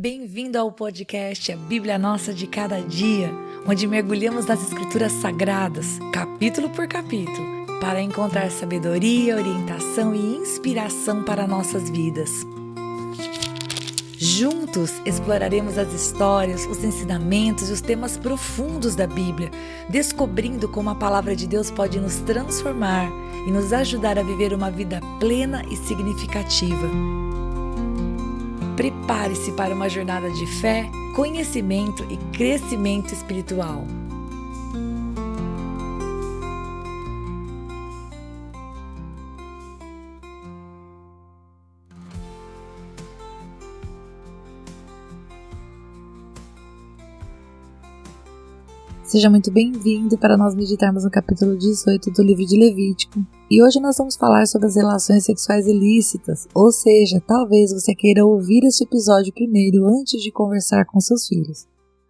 Bem-vindo ao podcast A Bíblia Nossa de Cada Dia, onde mergulhamos nas Escrituras Sagradas, capítulo por capítulo, para encontrar sabedoria, orientação e inspiração para nossas vidas. Juntos exploraremos as histórias, os ensinamentos e os temas profundos da Bíblia, descobrindo como a palavra de Deus pode nos transformar e nos ajudar a viver uma vida plena e significativa. Prepare-se para uma jornada de fé, conhecimento e crescimento espiritual. Seja muito bem-vindo para nós meditarmos no capítulo 18 do livro de Levítico. E hoje nós vamos falar sobre as relações sexuais ilícitas, ou seja, talvez você queira ouvir este episódio primeiro antes de conversar com seus filhos.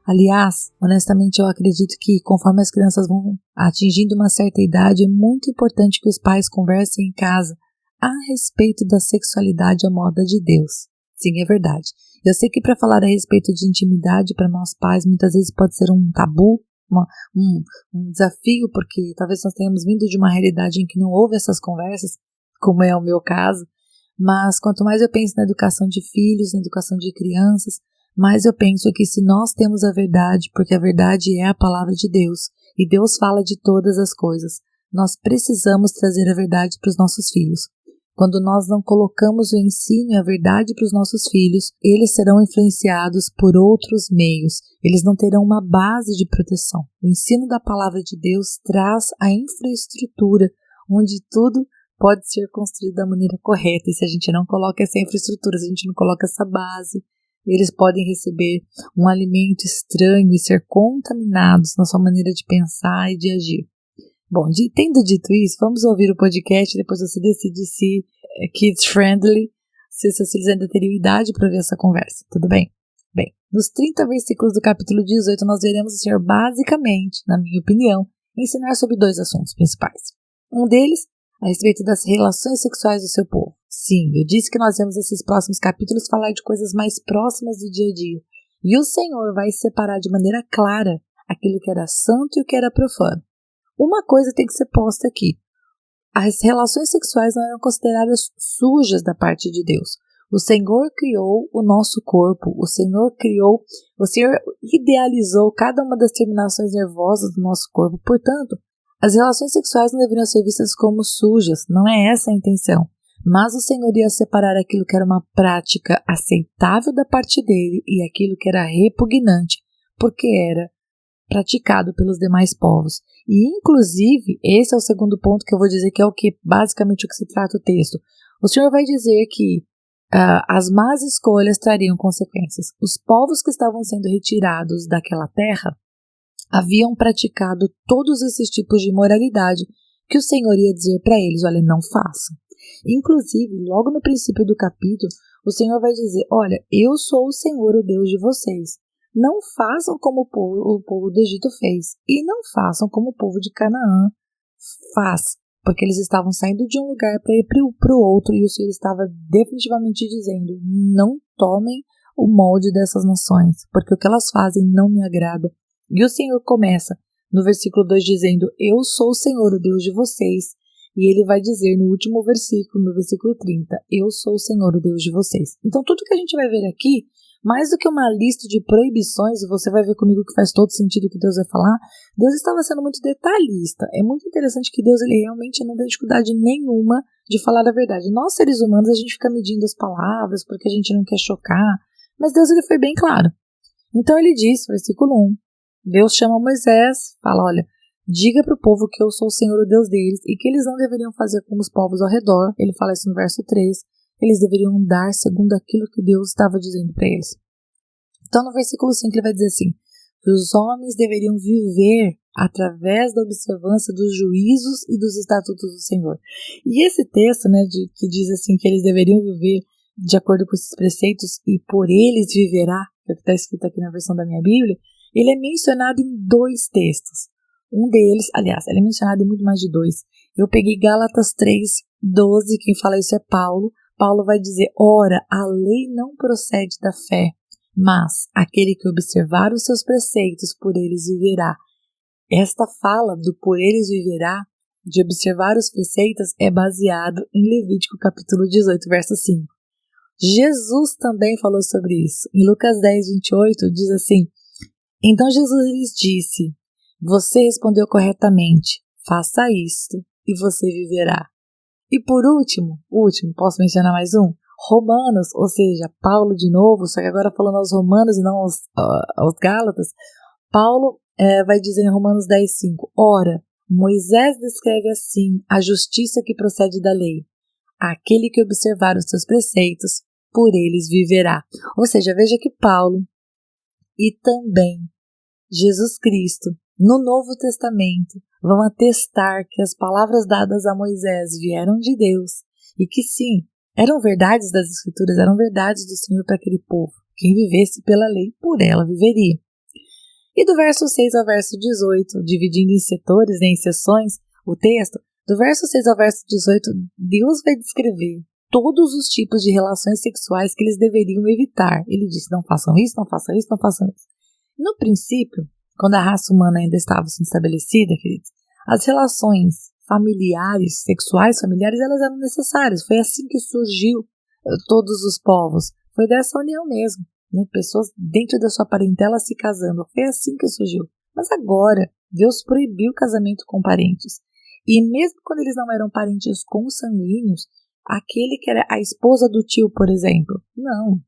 Aliás, honestamente eu acredito que conforme as crianças vão atingindo uma certa idade, é muito importante que os pais conversem em casa a respeito da sexualidade à moda de Deus. Sim, é verdade. Eu sei que para falar a respeito de intimidade para nós pais muitas vezes pode ser um tabu, um desafio, porque talvez nós tenhamos vindo de uma realidade em que não houve essas conversas, como é o meu caso, mas quanto mais eu penso na educação de filhos, na educação de crianças, mais eu penso que se nós temos a verdade, porque a verdade é a palavra de Deus, e Deus fala de todas as coisas, nós precisamos trazer a verdade para os nossos filhos. Quando nós não colocamos o ensino e a verdade para os nossos filhos, eles serão influenciados por outros meios. Eles não terão uma base de proteção. O ensino da palavra de Deus traz a infraestrutura onde tudo pode ser construído da maneira correta. E se a gente não coloca essa infraestrutura, se a gente não coloca essa base, eles podem receber um alimento estranho e ser contaminados na sua maneira de pensar e de agir. Bom, tendo dito isso, vamos ouvir o podcast, depois você decide se é kids friendly, se seus filhos ainda teriam idade para ouvir essa conversa, tudo bem? Bem, nos 30 versículos do capítulo 18, nós veremos o Senhor basicamente, na minha opinião, ensinar sobre dois assuntos principais. Um deles, a respeito das relações sexuais do seu povo. Sim, eu disse que nós vamos nesses próximos capítulos falar de coisas mais próximas do dia a dia. E o Senhor vai separar de maneira clara aquilo que era santo e o que era profano. Uma coisa tem que ser posta aqui. As relações sexuais não eram consideradas sujas da parte de Deus. O Senhor criou o nosso corpo, o Senhor idealizou cada uma das terminações nervosas do nosso corpo. Portanto, as relações sexuais não deveriam ser vistas como sujas, não é essa a intenção. Mas o Senhor ia separar aquilo que era uma prática aceitável da parte dele e aquilo que era repugnante, porque era praticado pelos demais povos. E, inclusive, esse é o segundo ponto que eu vou dizer que é basicamente o que se trata o texto. O Senhor vai dizer que as más escolhas trariam consequências. Os povos que estavam sendo retirados daquela terra haviam praticado todos esses tipos de imoralidade que o Senhor ia dizer para eles, olha, não façam. Inclusive, logo no princípio do capítulo, o Senhor vai dizer, olha, eu sou o Senhor, o Deus de vocês. Não façam como o povo do Egito fez, e não façam como o povo de Canaã faz, porque eles estavam saindo de um lugar para ir para o outro, e o Senhor estava definitivamente dizendo, não tomem o molde dessas nações, porque o que elas fazem não me agrada. E o Senhor começa no versículo 2 dizendo, eu sou o Senhor, o Deus de vocês, e ele vai dizer no último versículo, no versículo 30, eu sou o Senhor, o Deus de vocês. Então tudo que a gente vai ver aqui, mais do que uma lista de proibições, e você vai ver comigo que faz todo sentido o que Deus vai falar, Deus estava sendo muito detalhista. É muito interessante que Deus ele realmente não tem dificuldade nenhuma de falar a verdade. Nós, seres humanos, a gente fica medindo as palavras porque a gente não quer chocar, mas Deus ele foi bem claro. Então ele diz, versículo 1, Deus chama Moisés, fala, olha, diga para o povo que eu sou o Senhor, o Deus deles, e que eles não deveriam fazer como os povos ao redor. Ele fala isso no verso 3. Eles deveriam andar segundo aquilo que Deus estava dizendo para eles. Então, no versículo 5, ele vai dizer assim, que os homens deveriam viver através da observância dos juízos e dos estatutos do Senhor. E esse texto, que diz assim, que eles deveriam viver de acordo com esses preceitos e por eles viverá, que está escrito aqui na versão da minha Bíblia, ele é mencionado em 2 textos. Um deles, aliás, ele é mencionado em muito mais de 2. Eu peguei Gálatas 3:12, quem fala isso é Paulo. Paulo vai dizer, ora, a lei não procede da fé, Mas aquele que observar os seus preceitos, por eles viverá. Esta fala do por eles viverá, de observar os preceitos, é baseado em Levítico capítulo 18, verso 5. Jesus também falou sobre isso. Em Lucas 10, 28, diz assim: Então Jesus lhes disse: Você respondeu corretamente, faça isto e você viverá. E por último, posso mencionar mais um? Romanos, ou seja, Paulo de novo, só que agora falando aos romanos e não aos gálatas. Paulo vai dizer em Romanos 10, 5, Ora, Moisés descreve assim a justiça que procede da lei. Aquele que observar os seus preceitos, por eles viverá. Ou seja, veja que Paulo e também Jesus Cristo, no Novo Testamento, vão atestar que as palavras dadas a Moisés vieram de Deus e que sim, eram verdades das Escrituras, eram verdades do Senhor para aquele povo. Quem vivesse pela lei, por ela viveria. E do verso 6 ao verso 18, dividindo em setores, em seções, o texto, do verso 6 ao verso 18, Deus vai descrever todos os tipos de relações sexuais que eles deveriam evitar. Ele disse, não façam isso, não façam isso, não façam isso. No princípio, quando a raça humana ainda estava sendo estabelecida, queridos, as relações familiares, sexuais familiares, elas eram necessárias. Foi assim que surgiu todos os povos. Foi dessa união mesmo, né? Pessoas dentro da sua parentela se casando. Foi assim que surgiu. Mas agora, Deus proibiu o casamento com parentes. E mesmo quando eles não eram parentes consanguíneos, aquele que era a esposa do tio, por exemplo,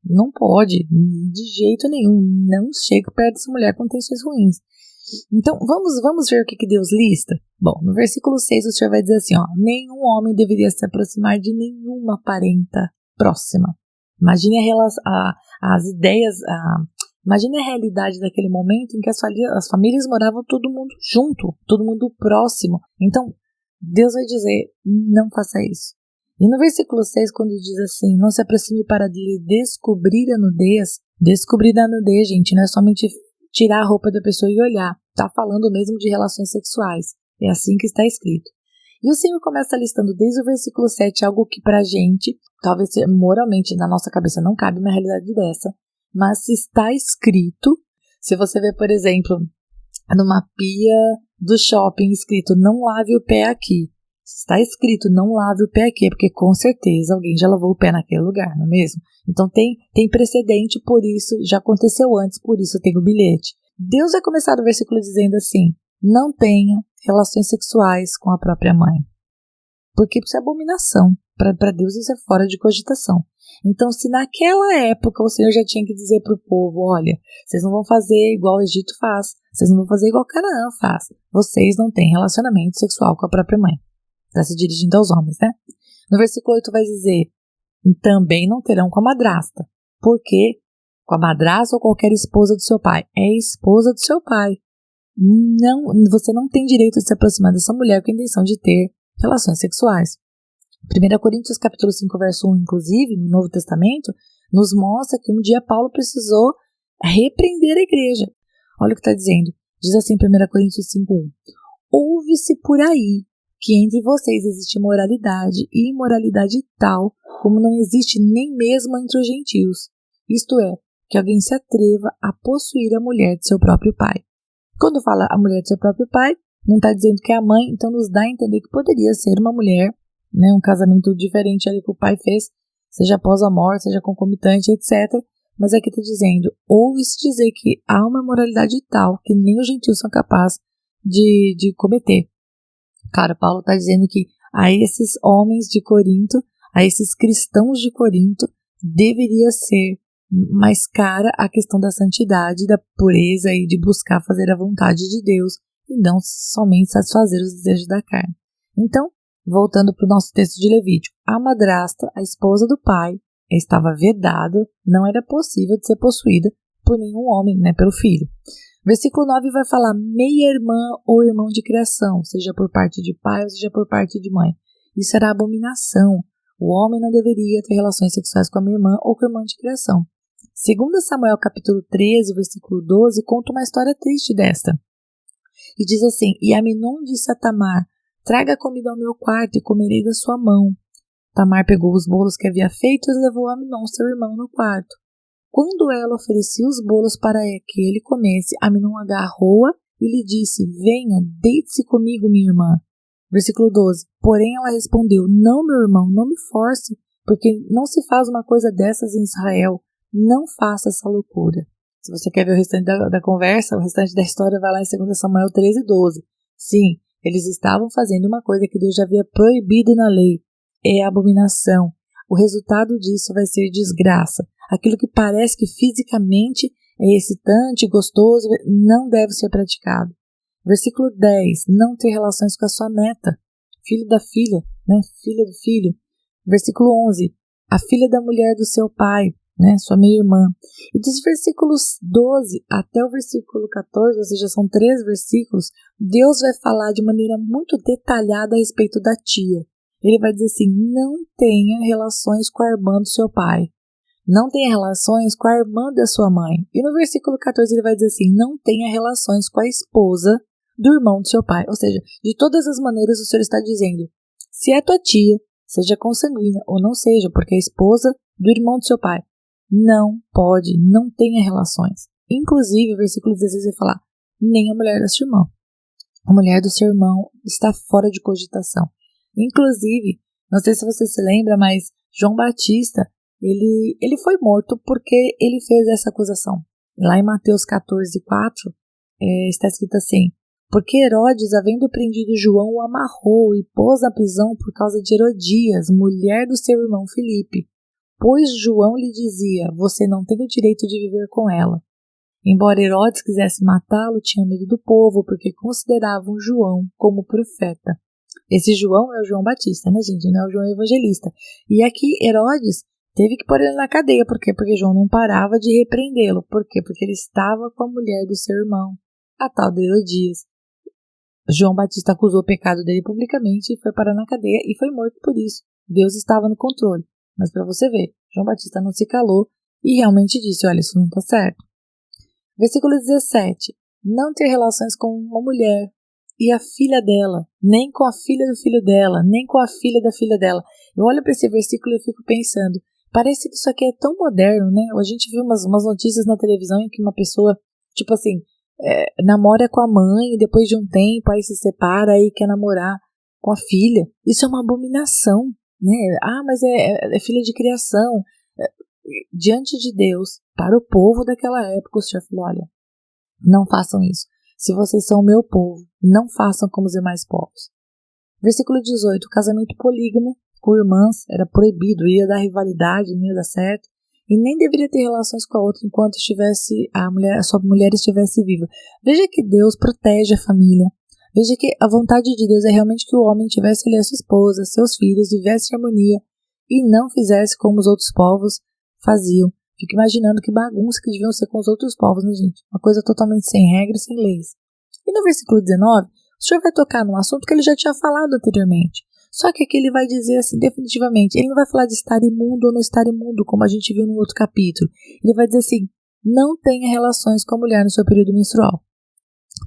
não pode, de jeito nenhum, não chegue perto dessa mulher com intenções ruins. Então, vamos ver o que Deus lista? Bom, no versículo 6 o Senhor vai dizer assim, nenhum homem deveria se aproximar de nenhuma parenta próxima. Imagine as ideias, imagine a realidade daquele momento em que as famílias moravam todo mundo junto, todo mundo próximo. Então, Deus vai dizer, não faça isso. E no versículo 6, quando diz assim, não se aproxime para lhe descobrir a nudez, gente, não é somente tirar a roupa da pessoa e olhar, está falando mesmo de relações sexuais, é assim que está escrito. E o Senhor começa listando desde o versículo 7 algo que pra gente, talvez moralmente na nossa cabeça não cabe uma realidade dessa, mas se está escrito, se você vê, por exemplo, numa pia do shopping escrito, não lave o pé aqui, está escrito, não lave o pé aqui, porque com certeza alguém já lavou o pé naquele lugar, não é mesmo? Então tem precedente, por isso, já aconteceu antes, por isso tem o bilhete. Deus vai começar o versículo dizendo assim, não tenha relações sexuais com a própria mãe. Porque isso é abominação. Para Deus isso é fora de cogitação. Então, se naquela época o Senhor já tinha que dizer para o povo, olha, vocês não vão fazer igual o Egito faz, vocês não vão fazer igual Canaã faz, vocês não têm relacionamento sexual com a própria mãe. Está se dirigindo aos homens, né? No versículo 8 vai dizer, também não terão com a madrasta. Por quê? Com a madrasta ou qualquer esposa do seu pai. É esposa do seu pai. Não, você não tem direito de se aproximar dessa mulher com a intenção de ter relações sexuais. 1 Coríntios capítulo 5, verso 1, inclusive, no Novo Testamento, nos mostra que um dia Paulo precisou repreender a igreja. Olha o que está dizendo. Diz assim 1 Coríntios 5, 1. Ouve-se por aí que entre vocês existe moralidade e imoralidade tal como não existe nem mesmo entre os gentios. Isto é, que alguém se atreva a possuir a mulher de seu próprio pai. Quando fala a mulher de seu próprio pai, não está dizendo que é a mãe, então nos dá a entender que poderia ser uma mulher, né, um casamento diferente ali que o pai fez, seja após a morte, seja concomitante, etc. Mas aqui está dizendo, ouve-se dizer que há uma moralidade tal que nem os gentios são capazes de cometer. Cara, Paulo está dizendo que a esses homens de Corinto, a esses cristãos de Corinto, deveria ser mais cara a questão da santidade, da pureza e de buscar fazer a vontade de Deus e não somente satisfazer os desejos da carne. Então, voltando para o nosso texto de Levítico, a madrasta, a esposa do pai, estava vedada, não era possível de ser possuída por nenhum homem, né, pelo filho. Versículo 9 vai falar meia-irmã ou irmão de criação, seja por parte de pai ou seja por parte de mãe. Isso era abominação. O homem não deveria ter relações sexuais com a minha irmã ou com a irmã de criação. 2 Samuel capítulo 13, versículo 12, conta uma história triste desta. E diz assim, e Aminon disse a Tamar, traga comida ao meu quarto e comerei da sua mão. Tamar pegou os bolos que havia feito e levou a Aminon, seu irmão, no quarto. Quando ela oferecia os bolos para que ele comesse, Aminon agarrou-a e lhe disse: venha, deite-se comigo, minha irmã. Versículo 12. Porém ela respondeu: não, meu irmão, não me force, porque não se faz uma coisa dessas em Israel. Não faça essa loucura. Se você quer ver o restante da conversa, o restante da história vai lá em 2 Samuel 13:12. Sim, eles estavam fazendo uma coisa que Deus já havia proibido na lei. É abominação. O resultado disso vai ser desgraça. Aquilo que parece que fisicamente é excitante, gostoso, não deve ser praticado. Versículo 10. Não ter relações com a sua neta, filho da filha, né? Filha do filho. Versículo 11. A filha da mulher do seu pai, né? Sua meia-irmã. E dos versículos 12 até o versículo 14, ou seja, são 3 versículos, Deus vai falar de maneira muito detalhada a respeito da tia. Ele vai dizer assim: não tenha relações com a irmã do seu pai. Não tenha relações com a irmã da sua mãe. E no versículo 14 ele vai dizer assim: não tenha relações com a esposa do irmão do seu pai. Ou seja, de todas as maneiras o Senhor está dizendo: se é tua tia, seja consanguínea ou não seja, porque é esposa do irmão do seu pai, não pode, não tenha relações. Inclusive, o versículo 16 vai falar: nem a mulher do seu irmão. A mulher do seu irmão está fora de cogitação. Inclusive, não sei se você se lembra, mas João Batista, ele foi morto porque ele fez essa acusação. Lá em Mateus 14:4, está escrito assim: porque Herodes, havendo prendido João, o amarrou e pôs na prisão por causa de Herodias, mulher do seu irmão Filipe, pois João lhe dizia: você não tem o direito de viver com ela. Embora Herodes quisesse matá-lo, tinha medo do povo, porque consideravam João como profeta. Esse João é o João Batista, né, gente? Não é o João Evangelista. E aqui Herodes teve que pôr ele na cadeia. Por quê? Porque João não parava de repreendê-lo. Por quê? Porque ele estava com a mulher do seu irmão, a tal de Herodias. João Batista acusou o pecado dele publicamente e foi parar na cadeia e foi morto por isso. Deus estava no controle. Mas para você ver, João Batista não se calou e realmente disse: olha, isso não está certo. Versículo 17. Não ter relações com uma mulher e a filha dela, nem com a filha do filho dela, nem com a filha da filha dela. Eu olho para esse versículo e fico pensando, parece que isso aqui é tão moderno, né? A gente viu umas notícias na televisão em que uma pessoa, tipo assim, namora com a mãe e depois de um tempo aí se separa e quer namorar com a filha. Isso é uma abominação, né? Ah, mas é filha de criação. Diante de Deus, para o povo daquela época, o Senhor falou: olha, não façam isso. Se vocês são o meu povo, não façam como os demais povos. Versículo 18. O casamento polígamo com irmãs era proibido, ia dar rivalidade, não ia dar certo, e nem deveria ter relações com a outra enquanto a sua mulher estivesse viva. Veja que Deus protege a família. Veja que a vontade de Deus é realmente que o homem tivesse ali a sua esposa, seus filhos, vivesse em harmonia e não fizesse como os outros povos faziam. Fico imaginando que bagunça que deviam ser com os outros povos, né, gente? Uma coisa totalmente sem regras, sem leis. E no versículo 19, o Senhor vai tocar num assunto que ele já tinha falado anteriormente. Só que aqui ele vai dizer assim, definitivamente, ele não vai falar de estar imundo ou não estar imundo, como a gente viu no outro capítulo. Ele vai dizer assim: não tenha relações com a mulher no seu período menstrual.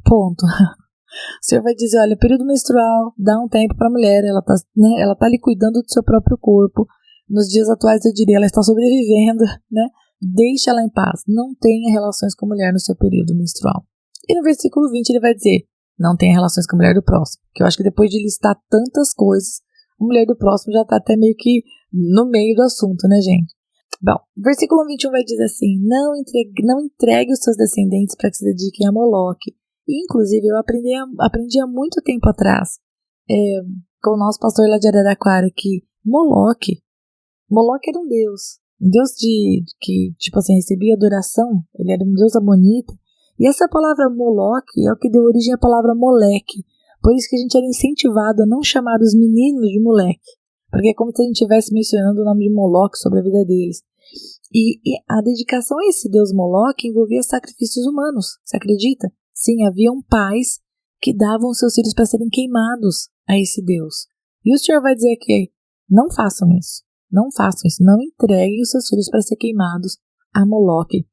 Ponto. O Senhor vai dizer: olha, período menstrual, dá um tempo para a mulher, ela tá ali cuidando do seu próprio corpo. Nos dias atuais, eu diria, ela está sobrevivendo, né? Deixe ela em paz. Não tenha relações com a mulher no seu período menstrual. E no versículo 20 ele vai dizer: não tenha relações com a mulher do próximo. Que eu acho que depois de listar tantas coisas, a mulher do próximo já está até meio que no meio do assunto, né, gente? Bom, versículo 21 vai dizer assim: não entregue os seus descendentes para que se dediquem a Moloque. E, inclusive, eu aprendi há muito tempo atrás com o nosso pastor lá de Araraquara que Moloque era um deus que, tipo assim, recebia adoração. Ele era um deus amonita. E essa palavra Moloque é o que deu origem à palavra moleque. Por isso que a gente era incentivado a não chamar os meninos de moleque, porque é como se a gente estivesse mencionando o nome de Moloque sobre a vida deles. E a dedicação a esse deus Moloque envolvia sacrifícios humanos, você acredita? Sim, haviam pais que davam seus filhos para serem queimados a esse deus. E o Senhor vai dizer que não façam isso. Não façam isso, não entreguem os seus filhos para ser queimados a Moloque.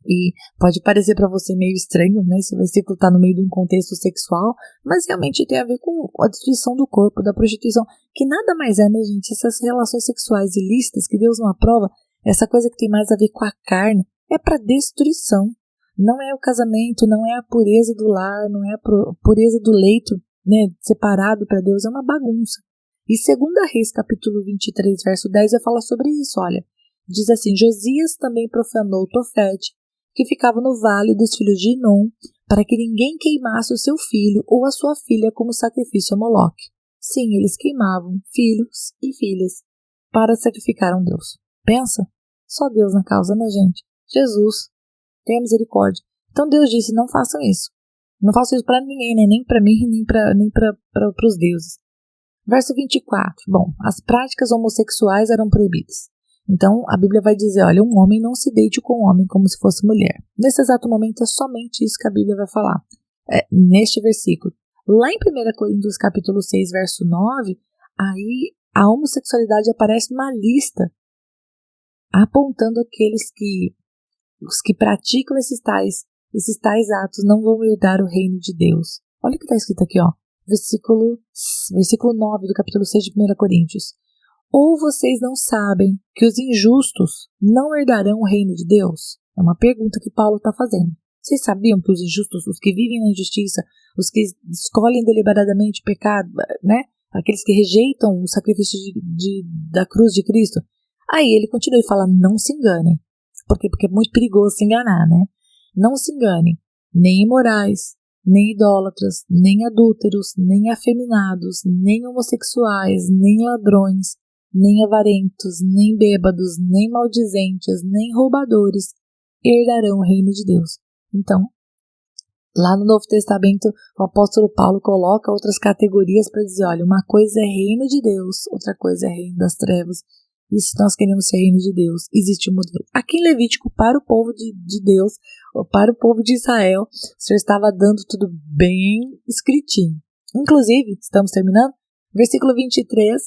E pode parecer para você meio estranho, né? Esse versículo está no meio de um contexto sexual, mas realmente tem a ver com a destruição do corpo, da prostituição, que nada mais é, né, gente? Essas relações sexuais ilícitas que Deus não aprova, essa coisa que tem mais a ver com a carne, é para destruição. Não é o casamento, não é a pureza do lar, não é a pureza do leito, né, separado para Deus, é uma bagunça. E 2 Reis, capítulo 23, verso 10, vai falar sobre isso, olha. Diz assim, Josias também profanou Tofete, que ficava no vale dos filhos de Inom, para que ninguém queimasse o seu filho ou a sua filha como sacrifício a Moloque. Sim, eles queimavam filhos e filhas para sacrificar a um Deus. Pensa, só Deus na causa, né, gente? Jesus, tenha misericórdia. Então Deus disse, não façam isso. Não façam isso para ninguém, né? Nem para mim, nem para os deuses. Verso 24. Bom, as práticas homossexuais eram proibidas. Então, a Bíblia vai dizer, olha, um homem não se deite com um homem como se fosse mulher. Nesse exato momento, é somente isso que a Bíblia vai falar. Neste versículo. Lá em 1 Coríntios, capítulo 6, verso 9, aí a homossexualidade aparece numa lista, apontando os que praticam esses tais atos não vão herdar o reino de Deus. Olha o que está escrito aqui, ó. Versículo 9 do capítulo 6 de 1 Coríntios. Ou vocês não sabem que os injustos não herdarão o reino de Deus? É uma pergunta que Paulo está fazendo. Vocês sabiam que os injustos, os que vivem na injustiça, os que escolhem deliberadamente o pecado, né? Aqueles que rejeitam o sacrifício da cruz de Cristo? Aí ele continua e fala, não se enganem. Por quê? Porque é muito perigoso se enganar, né? Não se enganem, nem imorais, nem idólatras, nem adúlteros, nem afeminados, nem homossexuais, nem ladrões, nem avarentos, nem bêbados, nem maldizentes, nem roubadores herdarão o reino de Deus. Então, lá no Novo Testamento, o apóstolo Paulo coloca outras categorias para dizer, olha, uma coisa é reino de Deus, outra coisa é reino das trevas. E se nós queremos ser reino de Deus, existe um modelo. Aqui em Levítico, para o povo de Deus, ou para o povo de Israel, o Senhor estava dando tudo bem escritinho. Inclusive, estamos terminando, versículo 23,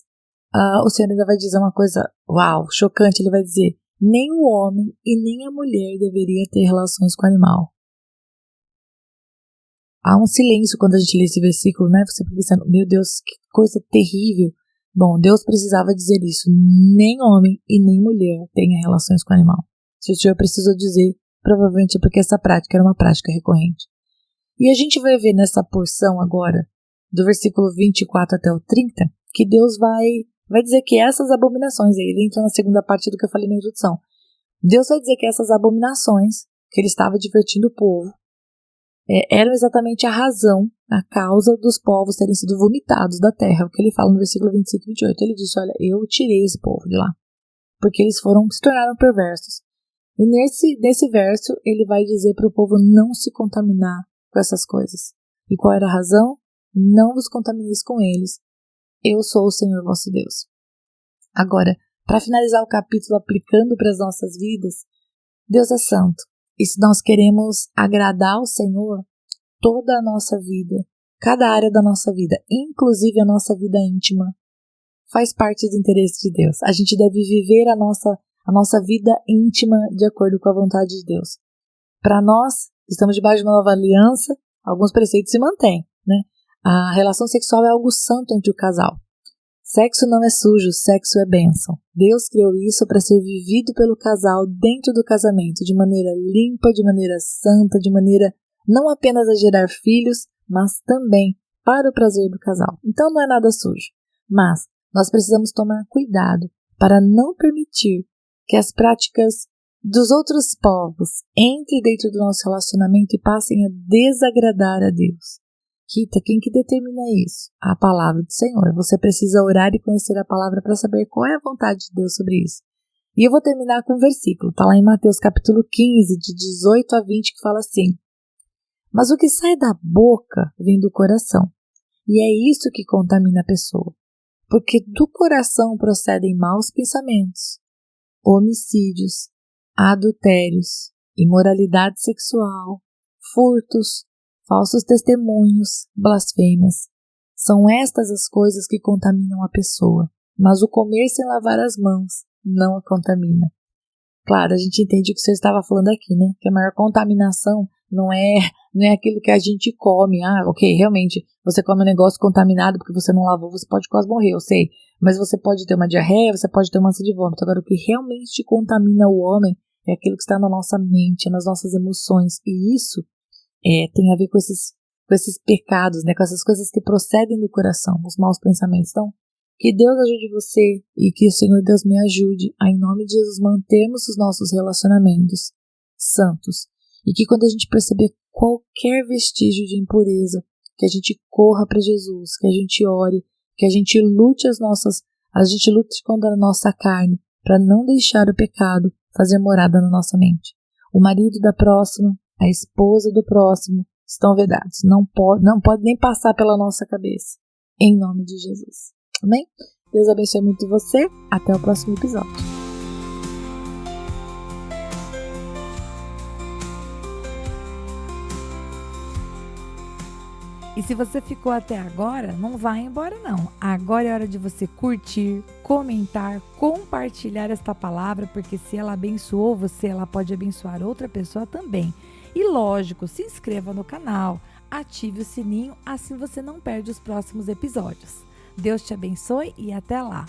o Senhor ainda vai dizer uma coisa, uau, chocante, ele vai dizer, nem o homem e nem a mulher deveria ter relações com o animal. Há um silêncio quando a gente lê esse versículo, né? Você fica pensando, meu Deus, que coisa terrível. Bom, Deus precisava dizer isso, nem homem e nem mulher tenha relações com o animal. Se o Senhor precisou dizer, provavelmente é porque essa prática era uma prática recorrente. E a gente vai ver nessa porção agora, do versículo 24 até o 30, que Deus vai dizer que essas abominações, aí ele entra na segunda parte do que eu falei na introdução, Deus vai dizer que essas abominações, que ele estava divertindo o povo, eram exatamente a razão, a causa dos povos terem sido vomitados da terra, o que ele fala no versículo 25 e 28. Ele diz, olha, eu tirei esse povo de lá, porque eles se tornaram perversos. E nesse verso, ele vai dizer para o povo não se contaminar com essas coisas. E qual era a razão? Não vos contamineis com eles. Eu sou o Senhor vosso Deus. Agora, para finalizar o capítulo aplicando para as nossas vidas, Deus é santo. E se nós queremos agradar ao Senhor, toda a nossa vida, cada área da nossa vida, inclusive a nossa vida íntima, faz parte do interesse de Deus. A gente deve viver a nossa vida íntima de acordo com a vontade de Deus. Para nós, que estamos debaixo de uma nova aliança, alguns preceitos se mantêm, né? A relação sexual é algo santo entre o casal. Sexo não é sujo, sexo é bênção. Deus criou isso para ser vivido pelo casal dentro do casamento, de maneira limpa, de maneira santa, de maneira não apenas a gerar filhos, mas também para o prazer do casal. Então não é nada sujo. Mas nós precisamos tomar cuidado para não permitir que as práticas dos outros povos entrem dentro do nosso relacionamento e passem a desagradar a Deus. Rita, quem que determina isso? A palavra do Senhor. Você precisa orar e conhecer a palavra para saber qual é a vontade de Deus sobre isso. E eu vou terminar com um versículo. Está lá em Mateus capítulo 15, de 18 a 20, que fala assim. Mas o que sai da boca vem do coração. E é isso que contamina a pessoa. Porque do coração procedem maus pensamentos, homicídios, adultérios, imoralidade sexual, furtos, falsos testemunhos, blasfêmias. São estas as coisas que contaminam a pessoa, mas o comer sem lavar as mãos não a contamina. Claro, a gente entende o que você estava falando aqui, né? Que a maior contaminação não é aquilo que a gente come. Ok, realmente, você come um negócio contaminado porque você não lavou, você pode quase morrer, eu sei. Mas você pode ter uma diarreia, você pode ter uma ânsia de vômito. Agora, o que realmente contamina o homem é aquilo que está na nossa mente, nas nossas emoções. E isso tem a ver com esses pecados, né, com essas coisas que procedem do coração, os maus pensamentos. Então, que Deus ajude você e que o Senhor Deus me ajude a, em nome de Jesus, mantermos os nossos relacionamentos santos. E que quando a gente perceber qualquer vestígio de impureza, que a gente corra para Jesus, que a gente ore, que a gente lute contra a nossa carne, para não deixar o pecado fazer morada na nossa mente. O marido da próxima, a esposa do próximo estão vedados. Não pode nem passar pela nossa cabeça. Em nome de Jesus. Amém? Deus abençoe muito você. Até o próximo episódio. E se você ficou até agora, não vai embora não. Agora é hora de você curtir, comentar, compartilhar esta palavra, porque se ela abençoou você, ela pode abençoar outra pessoa também. E lógico, se inscreva no canal, ative o sininho, assim você não perde os próximos episódios. Deus te abençoe e até lá!